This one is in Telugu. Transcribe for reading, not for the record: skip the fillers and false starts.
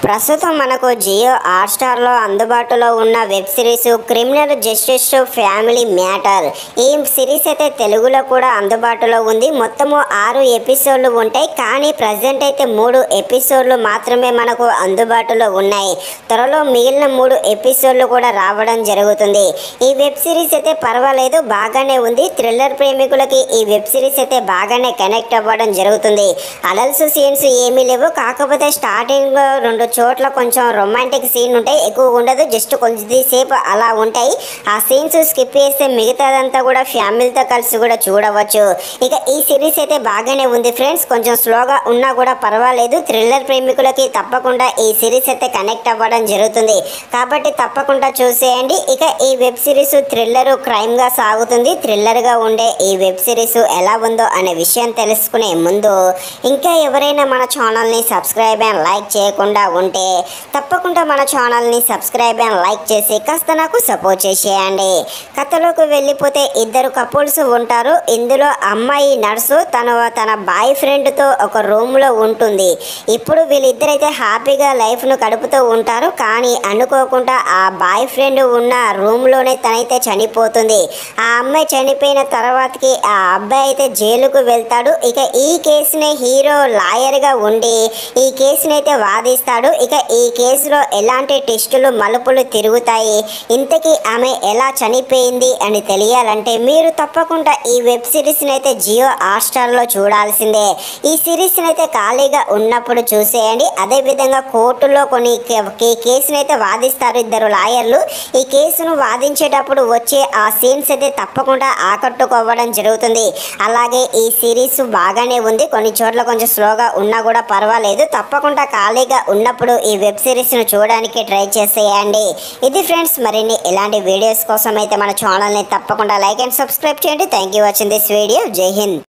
ప్రస్తుతం మనకు జియో హాట్‌స్టార్‌లో అందుబాటులో ఉన్న web series criminal justice family matter. ఈ సిరీస్ అయితే తెలుగులో కూడా అందుబాటులో ఉంది. మొత్తము 6 ఎపిసోడ్లు ఉంటాయి. కానీ ప్రజెంట్ అయితే 3 ఎపిసోడ్లు మాత్రమే మనకు అందుబాటులో ఉన్నాయి. త్వరలో మిగిలిన 3 ఎపిసోడ్లు కూడా రావడం జరుగుతుంది. ఈ వెబ్ సిరీస్ అయితే పర్వాలేదు, బాగానే ఉంది. థ్రిల్లర్ ప్రేమికులకి ఈ వెబ్ సిరీస్ అయితే బాగానే కనెక్ట్ అవ్వడం జరుగుతుంది. అడల్ట్స్ సీన్స్ ఏమీ లేవు. కాకపోతే స్టార్టింగ్లో 2 చోట్ల కొంచెం రొమాంటిక్ సీన్ ఉంటాయి, ఎక్కువ ఉండదు, జస్ట్ కొద్దిసేపు అలా ఉంటాయి. ఆ సీన్స్ స్కిప్ చేస్తే మిగతాదంతా కూడా ఫ్యామిలీతో కలిసి కూడా చూడవచ్చు. ఇక ఈ సిరీస్ అయితే బాగానే ఉంది ఫ్రెండ్స్, కొంచెం స్లోగా ఉన్నా కూడా పర్వాలేదు. థ్రిల్లర్ ప్రేమికులకి తప్పకుండా ఈ సిరీస్ అయితే కనెక్ట్ అవ్వడం జరుగుతుంది, కాబట్టి తప్పకుండా చూసేయండి. ఇక ఈ వెబ్ సిరీస్ థ్రిల్లర్ క్రైమ్గా సాగుతుంది. థ్రిల్లర్గా ఉండే ఈ వెబ్ సిరీస్ ఎలా ఉందో అనే విషయం తెలుసుకునే ముందు ఇంకా ఎవరైనా మన ఛానల్ని సబ్స్క్రైబ్ అండ్ లైక్ చేయకుండా ఉంటే తప్పకుండా మన ఛానల్ని సబ్స్క్రైబ్ అండ్ లైక్ చేసి కాస్త నాకు సపోర్ట్ చేసేయండి. కథలోకి వెళ్ళిపోతే 2 కపుల్స్ ఉంటారు. ఇందులో అమ్మాయి నర్సు తన బాయ్ ఫ్రెండ్తో ఒక రూమ్లో ఉంటుంది. ఇప్పుడు వీళ్ళిద్దరైతే హ్యాపీగా లైఫ్ను గడుపుతూ ఉంటారు. కానీ అనుకోకుండా ఆ బాయ్ ఫ్రెండ్ ఉన్న రూమ్లోనే తనైతే చనిపోతుంది. ఆ అమ్మాయి చనిపోయిన తర్వాతకి ఆ అబ్బాయి అయితే జైలుకు వెళ్తాడు. ఇక ఈ కేసుని హీరో లాయర్గా ఉండి ఈ కేసుని అయితే వాదిస్తాడు. ఇక ఈ కేసులో ఎలాంటి టెస్టులు మలుపులు తిరుగుతాయి, ఇంతకీ ఆమె ఎలా చనిపోయింది అని తెలియాలంటే మీరు తప్పకుండా ఈ వెబ్ సిరీస్ని అయితే జియో హాట్‌స్టార్‌లో చూడాల్సిందే. ఈ సిరీస్ని అయితే ఖాళీగా ఉన్నప్పుడు చూసేయండి. అదేవిధంగా కోర్టులో కొన్ని కేసుని అయితే వాదిస్తారు 2 లాయర్లు. ఈ కేసును వాదించేటప్పుడు వచ్చే ఆ సీన్స్ అయితే తప్పకుండా ఆకట్టుకోవడం జరుగుతుంది. అలాగే ఈ సిరీస్ బాగానే ఉంది, కొన్ని చోట్ల కొంచెం స్లోగా ఉన్నా కూడా పర్వాలేదు. తప్పకుండా ఖాళీగా ఉన్నప్పుడు ఈ వెబ్ సిరీస్ను చూడడానికి ట్రై చేసేయండి. ఇది ఫ్రెండ్స్, మరిన్ని ఇలాంటి వీడియోస్ కోసం అయితే మన ఛానల్ని తప్పకుండా లైక్ అండ్ సబ్స్క్రైబ్ చేయండి. Thank you watching this video. జై హింద్.